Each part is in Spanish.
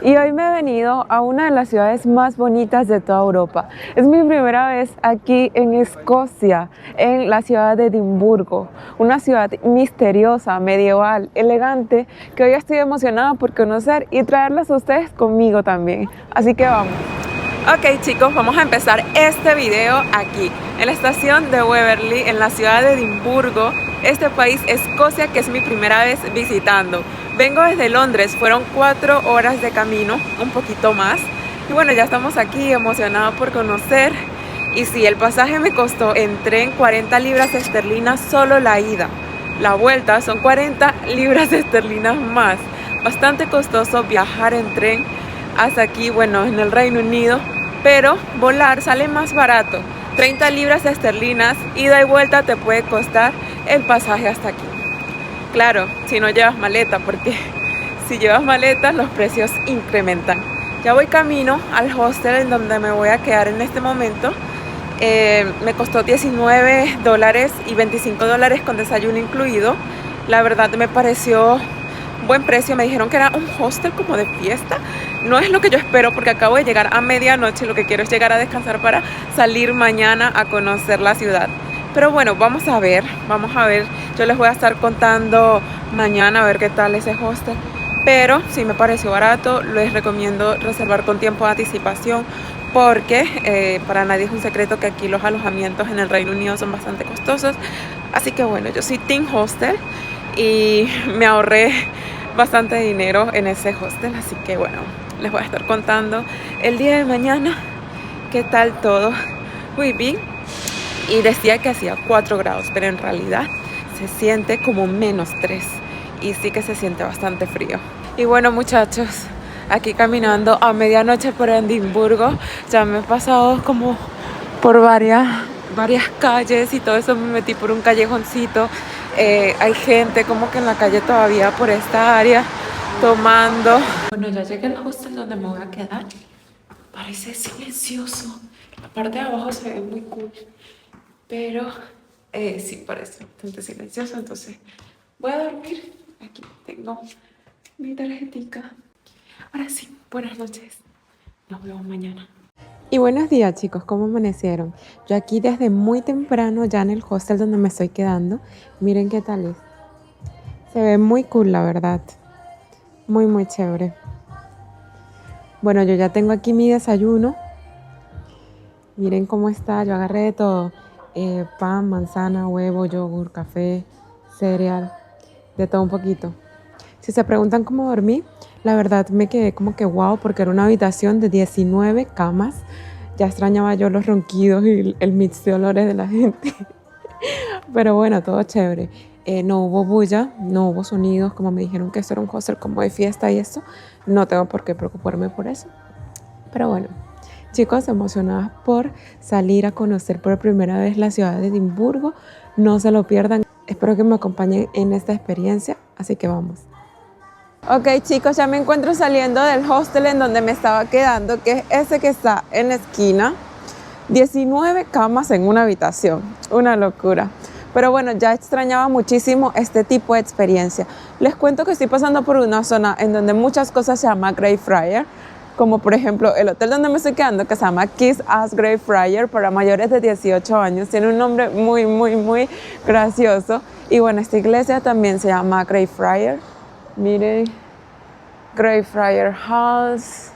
y hoy me he venido a una de las ciudades más bonitas de toda Europa. Es mi primera vez aquí en Escocia, en la ciudad de Edimburgo, una ciudad misteriosa, medieval, elegante, que hoy estoy emocionada por conocer y traerlas a ustedes conmigo también. Así que vamos. Ok chicos, vamos a empezar este video aquí, en la estación de Waverley, en la ciudad de Edimburgo, este país, Escocia, que es mi primera vez visitando. Vengo desde Londres, fueron 4 horas de camino, un poquito más. Y bueno, ya estamos aquí, emocionados por conocer. Y sí, el pasaje me costó en tren 40 libras esterlinas solo la ida. La vuelta son 40 libras esterlinas más. Bastante costoso viajar en tren hasta aquí, bueno, en el Reino Unido. Pero volar sale más barato. 30 libras esterlinas, ida y vuelta te puede costar el pasaje hasta aquí. Claro, si no llevas maleta, porque si llevas maletas los precios incrementan. Ya voy camino al hostel en donde me voy a quedar en este momento. Me costó $19 y $25 con desayuno incluido. La verdad me pareció buen precio. Me dijeron que era un hostel como de fiesta. No es lo que yo espero porque acabo de llegar a medianoche. Lo que quiero es llegar a descansar para salir mañana a conocer la ciudad. Pero bueno, vamos a ver. Yo les voy a estar contando mañana a ver qué tal ese hostel. Pero si me pareció barato, les recomiendo reservar con tiempo de anticipación porque para nadie es un secreto que aquí los alojamientos en el Reino Unido son bastante costosos. Así que bueno, yo soy Team Hostel y me ahorré bastante dinero en ese hostel. Así que bueno, les voy a estar contando el día de mañana qué tal todo. Muy bien. Y decía que hacía 4 grados, pero en realidad se siente como -3 y sí que se siente bastante frío. Y bueno muchachos, aquí caminando a medianoche por Edimburgo, ya me he pasado como por varias calles y todo eso, me metí por un callejoncito. Hay gente como que en la calle todavía por esta área tomando. Bueno, ya llegué al hostel donde me voy a quedar. Parece silencioso, la parte de abajo se ve muy cool, pero sí parece bastante silencioso, entonces voy a dormir. Aquí tengo mi tarjetica. Ahora sí, buenas noches. Nos vemos mañana. Y buenos días chicos, ¿cómo amanecieron? Yo aquí desde muy temprano ya en el hostel donde me estoy quedando. Miren qué tal es. Se ve muy cool, la verdad. Muy chévere. Bueno, yo ya tengo aquí mi desayuno. Miren cómo está, yo agarré de todo. Pan, manzana, huevo, yogur, café, cereal, de todo un poquito. Si se preguntan cómo dormí, la verdad me quedé como que wow, porque era una habitación de 19 camas. Ya extrañaba yo los ronquidos y el mix de olores de la gente. Pero bueno, todo chévere. No hubo bulla, no hubo sonidos, como me dijeron que esto era un hostel como de fiesta y eso. No tengo por qué preocuparme por eso. Pero bueno, chicos, emocionadas por salir a conocer por primera vez la ciudad de Edimburgo. No se lo pierdan. Espero que me acompañen en esta experiencia. Así que vamos. Ok chicos, ya me encuentro saliendo del hostel en donde me estaba quedando, que es ese que está en la esquina. 19 camas en una habitación, una locura. Pero bueno, ya extrañaba muchísimo este tipo de experiencia. Les cuento que estoy pasando por una zona en donde muchas cosas se llama Greyfriars, como por ejemplo el hotel donde me estoy quedando, que se llama Kiss Ass Greyfriars para mayores de 18 años. Tiene un nombre muy gracioso. Y bueno, esta iglesia también se llama Greyfriars. Miren, Greyfriars House.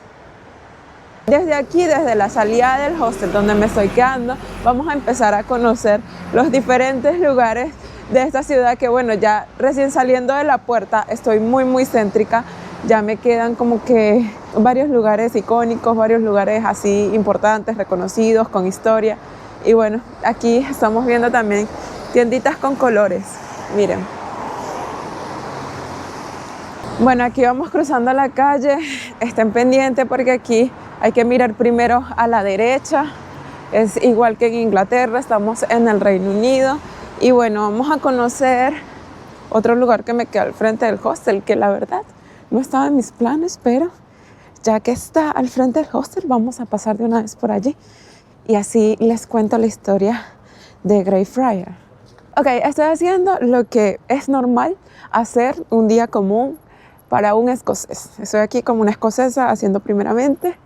Desde aquí, desde la salida del hostel donde me estoy quedando, vamos a empezar a conocer los diferentes lugares de esta ciudad que bueno, ya recién saliendo de la puerta estoy muy céntrica. Ya me quedan como que varios lugares icónicos, varios lugares así importantes, reconocidos, con historia. Y bueno, aquí estamos viendo también tienditas con colores, miren. Bueno, aquí vamos cruzando la calle, estén pendientes porque aquí hay que mirar primero a la derecha. Es igual que en Inglaterra, estamos en el Reino Unido. Y bueno, vamos a conocer otro lugar que me queda al frente del hostel, que la verdad no estaba en mis planes, pero ya que está al frente del hostel, vamos a pasar de una vez por allí. Y así les cuento la historia de Greyfriars. Ok, estoy haciendo lo que es normal hacer un día común para un escocés. Estoy aquí como una escocesa haciendo primeramente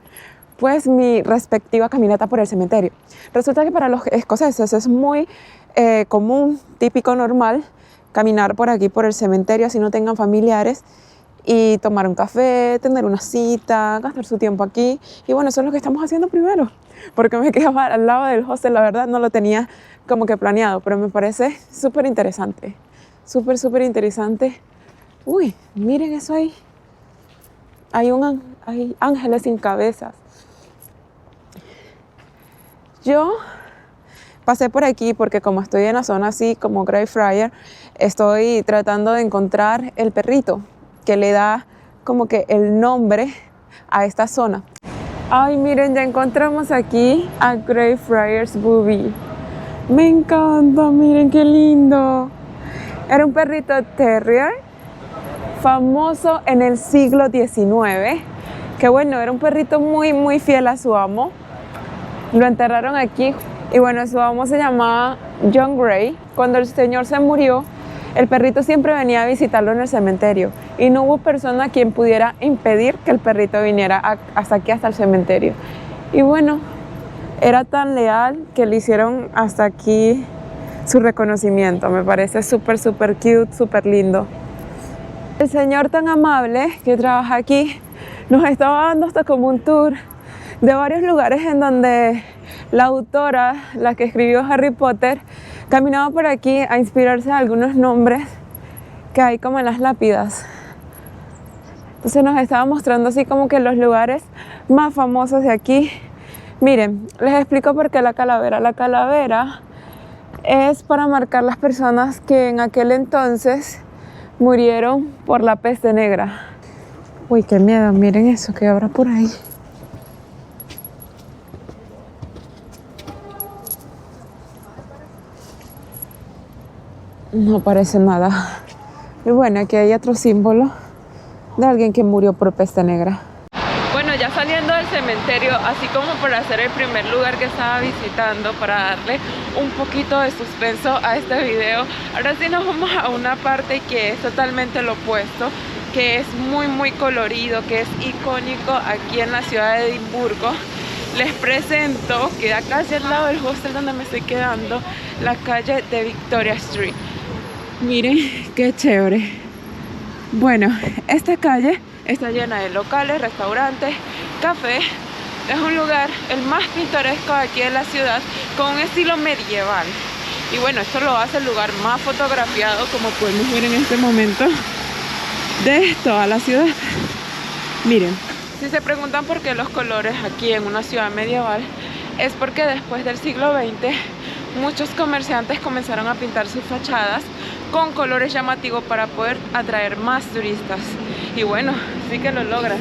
pues mi respectiva caminata por el cementerio. Resulta que para los escoceses es muy común, típico, normal, caminar por aquí, por el cementerio, así no tengan familiares, y tomar un café, tener una cita, gastar su tiempo aquí. Y bueno, eso es lo que estamos haciendo primero, porque me quedaba al lado del hostel, la verdad no lo tenía como que planeado, pero me parece súper interesante, súper interesante. Uy, miren eso ahí, hay ángeles sin cabezas. Yo pasé por aquí porque como estoy en la zona así como Greyfriars, estoy tratando de encontrar el perrito que le da como que el nombre a esta zona. Ay, miren, ya encontramos aquí a Greyfriars Booby. Me encanta, miren qué lindo. Era un perrito terrier famoso en el siglo XIX. Que bueno, era un perrito muy fiel a su amo. Lo enterraron aquí y bueno, su amo se llamaba John Gray. Cuando el señor se murió, el perrito siempre venía a visitarlo en el cementerio y no hubo persona quien pudiera impedir que el perrito viniera hasta aquí, hasta el cementerio. Y bueno, era tan leal que le hicieron hasta aquí su reconocimiento. Me parece súper cute, súper lindo. El señor tan amable que trabaja aquí nos estaba dando hasta como un tour de varios lugares en donde la autora, la que escribió Harry Potter, caminaba por aquí a inspirarse de algunos nombres que hay como en las lápidas. Entonces nos estaba mostrando así como que los lugares más famosos de aquí. Miren, les explico por qué la calavera. La calavera es para marcar las personas que en aquel entonces murieron por la peste negra. Uy, qué miedo, miren eso que habrá por ahí. No parece nada. Y bueno, aquí hay otro símbolo de alguien que murió por peste negra. Bueno, ya saliendo del cementerio, así como para hacer el primer lugar que estaba visitando, para darle un poquito de suspenso a este video, ahora sí nos vamos a una parte que es totalmente lo opuesto, que es muy colorido, que es icónico aquí en la ciudad de Edimburgo. Les presento, queda casi al lado del hostel donde me estoy quedando, la calle de Victoria Street. Miren qué chévere. Bueno, esta calle está llena de locales, restaurantes, cafés. Es un lugar el más pintoresco aquí en la ciudad, con un estilo medieval. Y bueno, esto lo hace el lugar más fotografiado, como podemos ver en este momento, de toda la ciudad. Miren, si se preguntan por qué los colores aquí en una ciudad medieval, es porque después del siglo XX muchos comerciantes comenzaron a pintar sus fachadas con colores llamativos para poder atraer más turistas. Y bueno, sí que lo logran.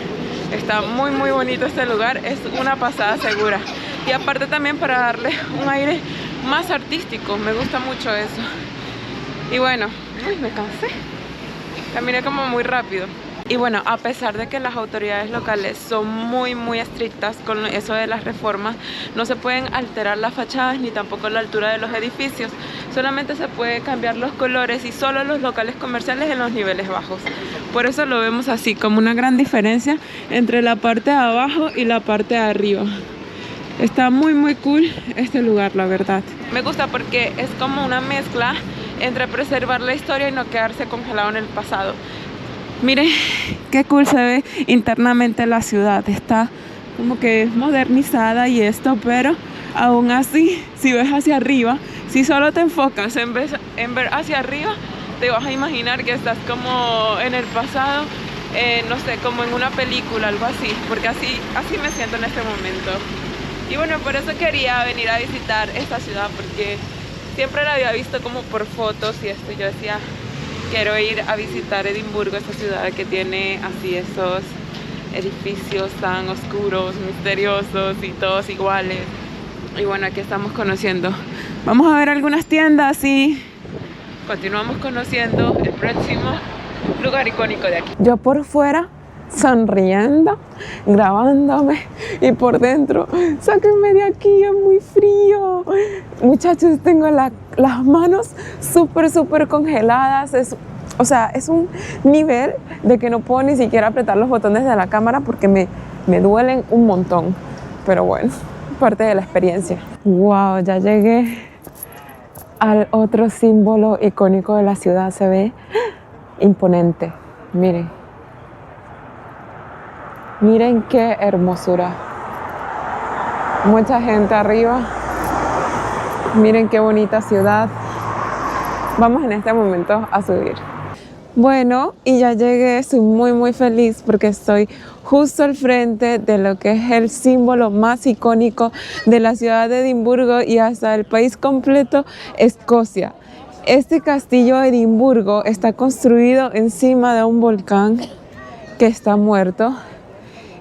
Está muy bonito este lugar, es una pasada segura. Y aparte también para darle un aire más artístico, me gusta mucho eso. Y bueno, me cansé. Caminé como muy rápido. Y bueno, a pesar de que las autoridades locales son muy estrictas con eso de las reformas, no se pueden alterar las fachadas ni tampoco la altura de los edificios. Solamente se puede cambiar los colores y solo los locales comerciales en los niveles bajos. Por eso lo vemos así, como una gran diferencia entre la parte de abajo y la parte de arriba. Está muy cool este lugar, la verdad. Me gusta porque es como una mezcla entre preservar la historia y no quedarse congelado en el pasado. Miren qué cool se ve internamente la ciudad. Está como que modernizada y esto, pero aún así, si ves hacia arriba, si solo te enfocas en ver hacia arriba, te vas a imaginar que estás como en el pasado, no sé, como en una película, algo así, porque así me siento en este momento. Y bueno, por eso quería venir a visitar esta ciudad, porque siempre la había visto como por fotos y esto, yo decía, quiero ir a visitar Edimburgo, esta ciudad que tiene así esos edificios tan oscuros, misteriosos y todos iguales. Y bueno, aquí estamos conociendo. Vamos a ver algunas tiendas y continuamos conociendo el próximo lugar icónico de aquí. Yo por fuera sonriendo, grabándome, y por dentro, sáquenme de aquí, es muy frío. Muchachos, tengo las manos súper congeladas. O sea, es un nivel de que no puedo ni siquiera apretar los botones de la cámara porque me duelen un montón. Pero bueno, parte de la experiencia. Wow, ya llegué al otro símbolo icónico de la ciudad. Se ve imponente. Miren. Miren qué hermosura. Mucha gente arriba. Miren qué bonita ciudad. Vamos en este momento a subir. Bueno, y ya llegué, estoy muy feliz porque estoy justo al frente de lo que es el símbolo más icónico de la ciudad de Edimburgo y hasta el país completo, Escocia. Este castillo de Edimburgo está construido encima de un volcán que está muerto.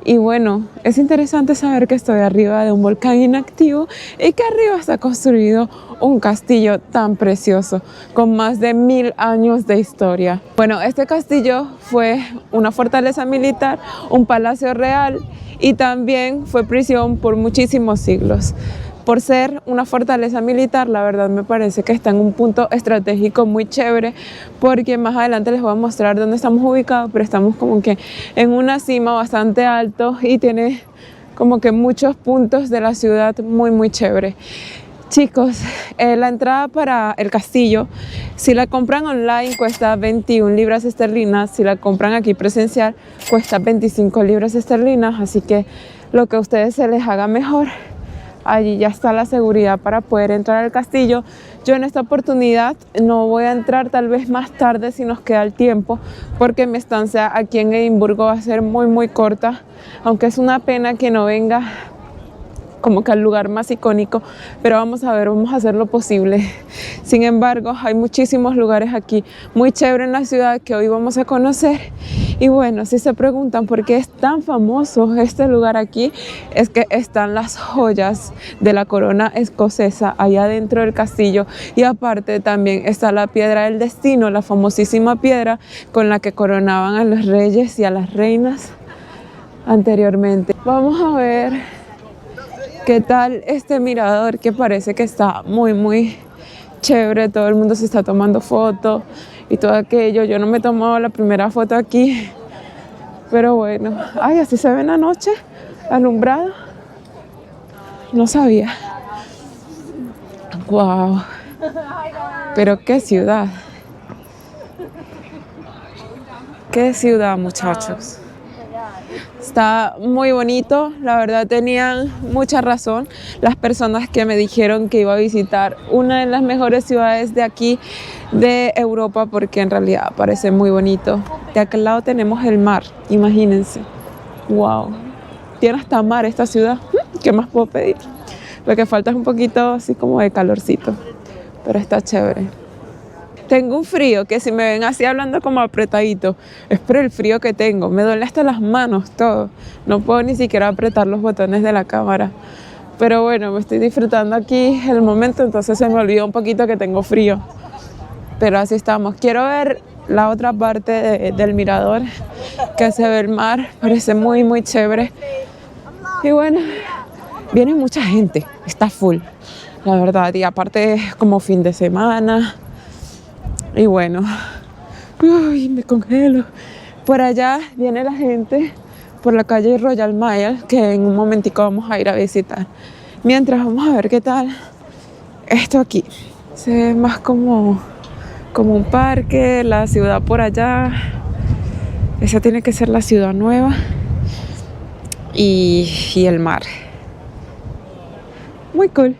Y bueno, es interesante saber que estoy arriba de un volcán inactivo y que arriba está construido un castillo tan precioso con más de 1000 años de historia. Bueno, este castillo fue una fortaleza militar, un palacio real y también fue prisión por muchísimos siglos. Por ser una fortaleza militar, la verdad me parece que está en un punto estratégico muy chévere, porque más adelante les voy a mostrar dónde estamos ubicados, pero estamos como que en una cima bastante alto y tiene como que muchos puntos de la ciudad muy chévere. Chicos, la entrada para el castillo, si la compran online cuesta 21 libras esterlinas, si la compran aquí presencial cuesta 25 libras esterlinas, así que lo que a ustedes se les haga mejor. Allí ya está la seguridad para poder entrar al castillo. Yo en esta oportunidad no voy a entrar, tal vez más tarde si nos queda el tiempo, porque mi estancia aquí en Edimburgo va a ser muy corta, aunque es una pena que no venga como que al lugar más icónico, pero vamos a ver, vamos a hacer lo posible. Sin embargo, hay muchísimos lugares aquí muy chévere en la ciudad que hoy vamos a conocer. Y bueno, si se preguntan por qué es tan famoso este lugar aquí, es que están las joyas de la corona escocesa allá dentro del castillo, y aparte también está la piedra del destino, la famosísima piedra con la que coronaban a los reyes y a las reinas anteriormente. Vamos a ver qué tal este mirador, que parece que está muy chévere. Todo el mundo se está tomando fotos y todo aquello. Yo no me he tomado la primera foto aquí, pero bueno. Ay, así se ve en la noche, alumbrado. No sabía. Wow. Pero qué ciudad. Qué ciudad, muchachos. Está muy bonito, la verdad tenían mucha razón las personas que me dijeron que iba a visitar una de las mejores ciudades de aquí de Europa, porque en realidad parece muy bonito. De aquel lado tenemos el mar, imagínense. Wow, tiene hasta mar esta ciudad. ¿Qué más puedo pedir? Lo que falta es un poquito así como de calorcito, pero está chévere. Tengo un frío que si me ven así hablando como apretadito, es por el frío que tengo. Me duele hasta las manos, todo. No puedo ni siquiera apretar los botones de la cámara. Pero bueno, me estoy disfrutando aquí el momento, entonces se me olvidó un poquito que tengo frío. Pero así estamos. Quiero ver la otra parte del mirador, que se ve el mar. Parece muy chévere. Y bueno, viene mucha gente. Está full, la verdad. Y aparte es como fin de semana. Y bueno, uy, me congelo. Por allá viene la gente por la calle Royal Mile, que en un momentico vamos a ir a visitar. Mientras vamos a ver qué tal esto aquí. Se ve más como un parque, la ciudad por allá. Esa tiene que ser la ciudad nueva. Y el mar. Muy cool.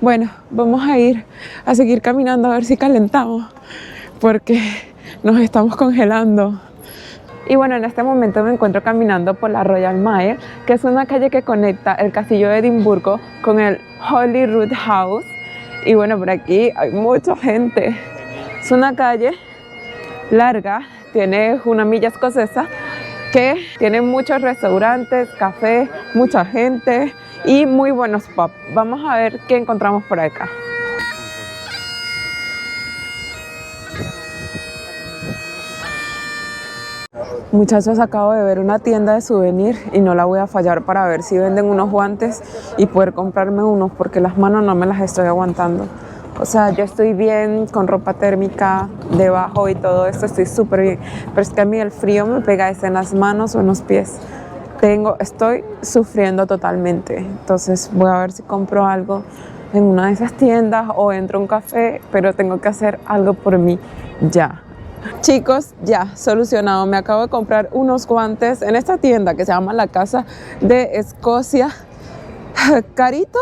Bueno, vamos a ir a seguir caminando a ver si calentamos, porque nos estamos congelando. Y bueno, en este momento me encuentro caminando por la Royal Mile, que es una calle que conecta el castillo de Edimburgo con el Holyrood House. Y bueno, por aquí hay mucha gente. Es una calle larga, tiene una milla escocesa, que tiene muchos restaurantes, cafés, mucha gente y muy buenos pubs. Vamos a ver qué encontramos por acá. Muchachos, acabo de ver una tienda de souvenir y no la voy a fallar para ver si venden unos guantes y poder comprarme unos, porque las manos no me las estoy aguantando. O sea, yo estoy bien con ropa térmica debajo y todo esto, estoy súper bien. Pero es que a mí el frío me pega en las manos o en los pies. Estoy sufriendo totalmente. Entonces voy a ver si compro algo en una de esas tiendas o entro a un café, pero tengo que hacer algo por mí ya. Chicos, ya solucionado. Me acabo de comprar unos guantes en esta tienda que se llama La Casa de Escocia. Carito,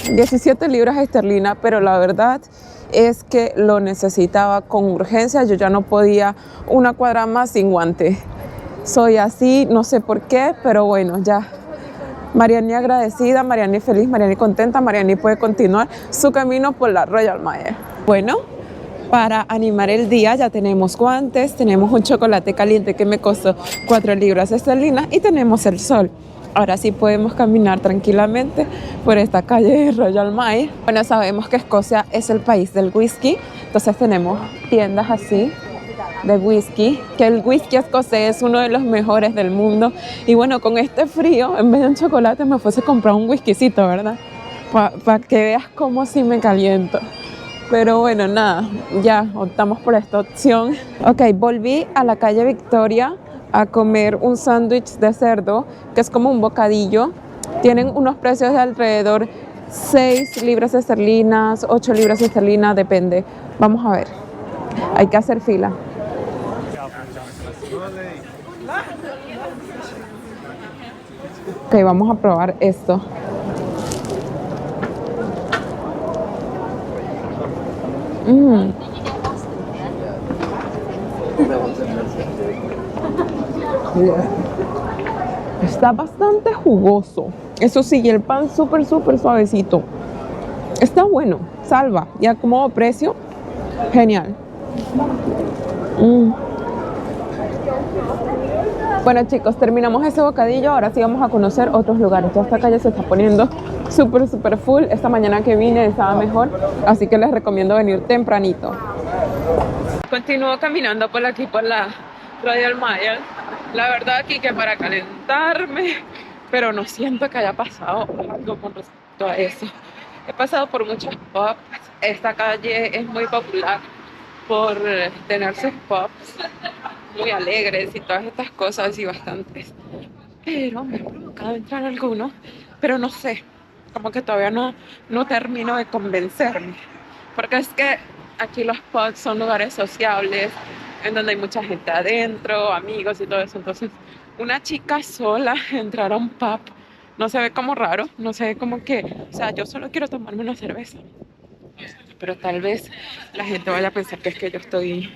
17 libras esterlinas, pero la verdad es que lo necesitaba con urgencia. Yo ya no podía una cuadra más sin guante. Soy así, no sé por qué, pero bueno, ya. Mariani agradecida, Mariani feliz, Mariani contenta, Mariani puede continuar su camino por la Royal Mile. Bueno, para animar el día ya tenemos guantes, tenemos un chocolate caliente que me costó 4 libras esterlinas y tenemos el sol. Ahora sí podemos caminar tranquilamente por esta calle de Royal Mile. Bueno, sabemos que Escocia es el país del whisky, entonces tenemos tiendas así de whisky, que el whisky escocés es uno de los mejores del mundo. Y bueno, con este frío, en vez de un chocolate me fuese a comprar un whiskycito, ¿verdad? Para que veas cómo sí me caliento. Pero bueno, nada, ya optamos por esta opción. Ok, volví a la calle Victoria a comer un sándwich de cerdo, que es como un bocadillo. Tienen unos precios de alrededor 6 libras esterlinas, 8 libras esterlinas, depende. Vamos a ver, hay que hacer fila. Ok, vamos a probar esto. Está bastante jugoso. Eso sí, el pan súper suavecito. Está bueno, salva. Y a como precio, genial. Bueno chicos, terminamos ese bocadillo. Ahora sí vamos a conocer otros lugares. Toda esta calle se está poniendo súper full. Esta mañana que vine estaba mejor, así que les recomiendo venir tempranito. Continúo caminando por aquí por la Royal Mile. La verdad aquí que para calentarme, pero no siento que haya pasado algo con respecto a eso. He pasado por muchos pubs. Esta calle es muy popular por tener sus pubs muy alegres y todas estas cosas y bastantes. Pero me ha provocado entrar alguno, pero no sé, como que todavía no termino de convencerme. Porque es que aquí los pubs son lugares sociables, en donde hay mucha gente adentro, amigos y todo eso. Entonces, una chica sola entrar a un pub no se ve como raro, no se ve como que, o sea, yo solo quiero tomarme una cerveza. Pero tal vez la gente vaya a pensar que es que yo estoy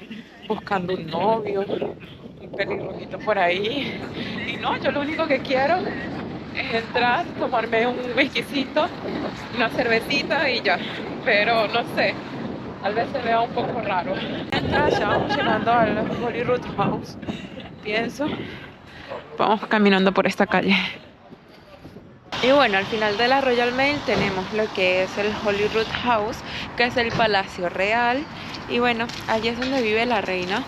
buscando un novio, un pelirrojito por ahí. Y no, yo lo único que quiero es entrar, tomarme un whiskycito, una cervecita y ya. Pero no sé, tal vez se vea un poco raro. Mientras ya vamos llegando al Holyrood House, pienso, vamos caminando por esta calle. Y bueno, al final de la Royal Mile tenemos lo que es el Holyrood House, que es el Palacio Real. Y bueno, allí es donde vive la reina.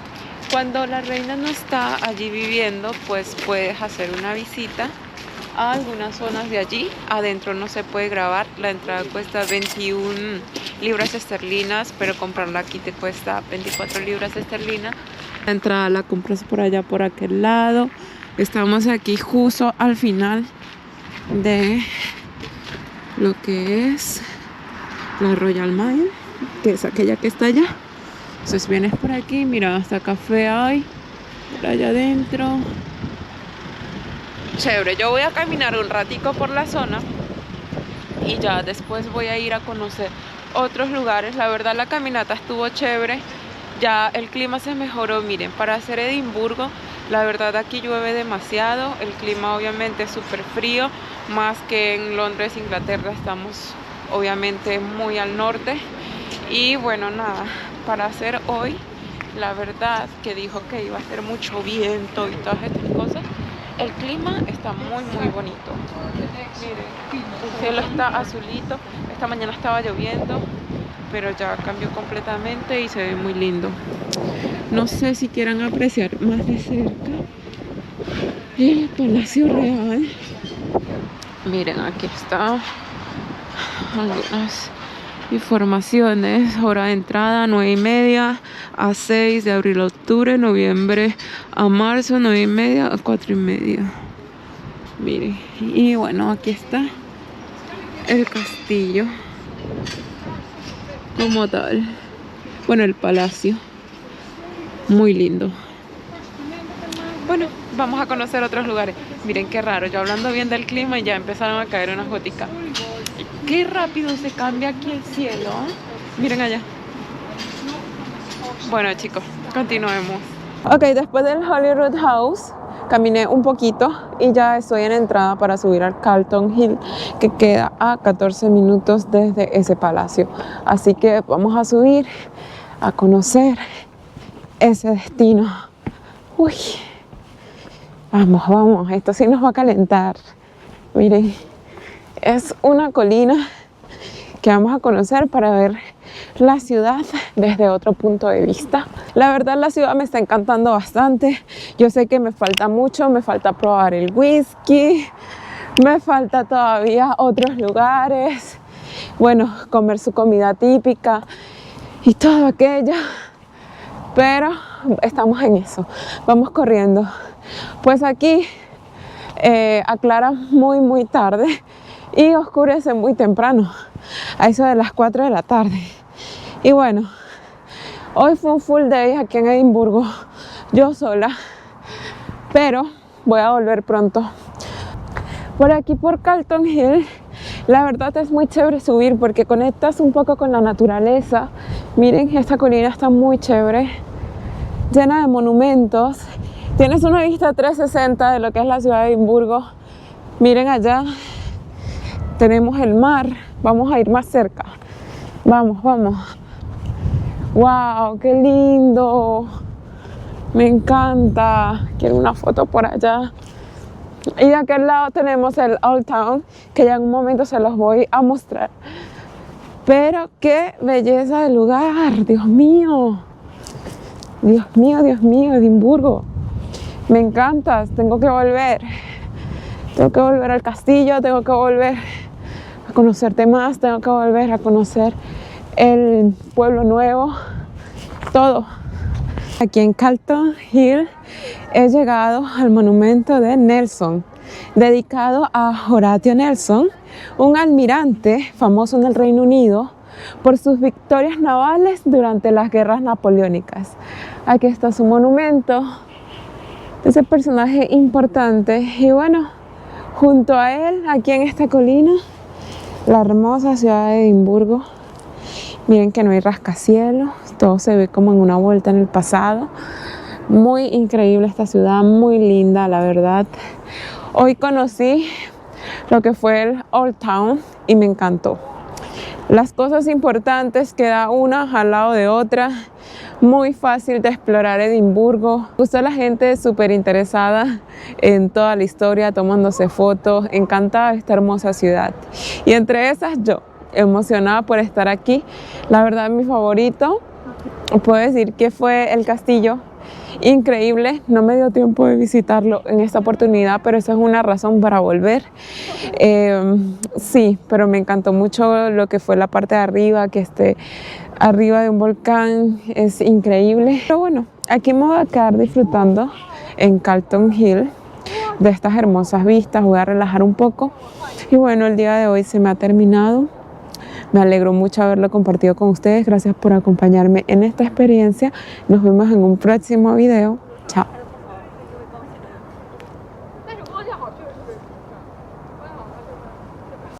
Cuando la reina no está allí viviendo, pues puedes hacer una visita a algunas zonas de allí. Adentro no se puede grabar, la entrada cuesta 21 libras esterlinas, pero comprarla aquí te cuesta 24 libras esterlinas. La entrada la compras por allá, por aquel lado. Estamos aquí justo al final de lo que es la Royal Mile, que es aquella que está allá. Entonces vienes por aquí, mira, hasta café hay por allá adentro. Chévere, yo voy a caminar un ratico por la zona y ya después voy a ir a conocer otros lugares. La verdad la caminata estuvo chévere, ya el clima se mejoró. Miren, para hacer Edimburgo, la verdad aquí llueve demasiado, el clima obviamente es súper frío, más que en Londres, Inglaterra. Estamos obviamente muy al norte. Y bueno, nada, para hacer hoy, la verdad que dijo que iba a hacer mucho viento y todas estas cosas. El clima está muy bonito. Miren, el cielo está azulito. Esta mañana estaba lloviendo, pero ya cambió completamente y se ve muy lindo. No sé si quieran apreciar más de cerca el Palacio Real. Miren, aquí está algunas Informaciones, hora de entrada 9:30 a 6, de abril a octubre, noviembre a marzo, 9:30 a 4:30. Miren, y bueno, aquí está el castillo como tal. Bueno, el palacio, muy lindo. Bueno, vamos a conocer otros lugares. Miren qué raro, yo hablando bien del clima y ya empezaron a caer unas goticas. Qué rápido se cambia aquí el cielo. Miren allá. Bueno, chicos, continuemos. Ok, después del Holyrood House caminé un poquito y ya estoy en entrada para subir al Calton Hill, que queda a 14 minutos desde ese palacio. Así que vamos a subir a conocer ese destino. Uy, vamos, vamos, esto sí nos va a calentar. Miren, es una colina que vamos a conocer para ver la ciudad desde otro punto de vista. La verdad, la ciudad me está encantando bastante. Yo sé que me falta mucho, me falta probar el whisky, me falta todavía otros lugares, bueno, comer su comida típica y todo aquello, pero estamos en eso, vamos corriendo. Pues aquí aclara muy tarde y oscurece muy temprano, a eso de las 4 de la tarde. Y bueno, hoy fue un full day aquí en Edimburgo, yo sola, pero voy a volver pronto. Por aquí por Calton Hill, la verdad es muy chévere subir porque conectas un poco con la naturaleza. Miren, esta colina está muy chévere, llena de monumentos. Tienes una vista 360 de lo que es la ciudad de Edimburgo. Miren allá, tenemos el mar. Vamos a ir más cerca. Vamos, vamos. ¡Wow! ¡Qué lindo! Me encanta. Quiero una foto por allá. Y de aquel lado tenemos el Old Town, que ya en un momento se los voy a mostrar. Pero qué belleza de lugar, Dios mío. Dios mío, Dios mío, Edimburgo. Me encantas, tengo que volver. Tengo que volver al castillo, tengo que volver a conocerte más, tengo que volver a conocer el pueblo nuevo, todo. Aquí en Calton Hill he llegado al monumento de Nelson, dedicado a Horatio Nelson, un almirante famoso en el Reino Unido por sus victorias navales durante las guerras napoleónicas. Aquí está su monumento, ese personaje importante. Y bueno, junto a él, aquí en esta colina, la hermosa ciudad de Edimburgo. Miren que no hay rascacielos, todo se ve como en una vuelta en el pasado. Muy increíble esta ciudad, muy linda, la verdad. Hoy conocí lo que fue el Old Town y me encantó. Las cosas importantes queda una al lado de otra. Muy fácil de explorar Edimburgo. Me gustó la gente súper interesada en toda la historia, tomándose fotos. Encantada de esta hermosa ciudad. Y entre esas yo, emocionada por estar aquí. La verdad, mi favorito, puedo decir que fue el castillo. Increíble, no me dio tiempo de visitarlo en esta oportunidad, pero eso es una razón para volver. Sí, pero me encantó mucho lo que fue la parte de arriba, que esté arriba de un volcán, es increíble. Pero bueno, aquí me voy a quedar disfrutando en Calton Hill de estas hermosas vistas, voy a relajar un poco. Y bueno, el día de hoy se me ha terminado. Me alegro mucho haberlo compartido con ustedes. Gracias por acompañarme en esta experiencia. Nos vemos en un próximo video. Chao.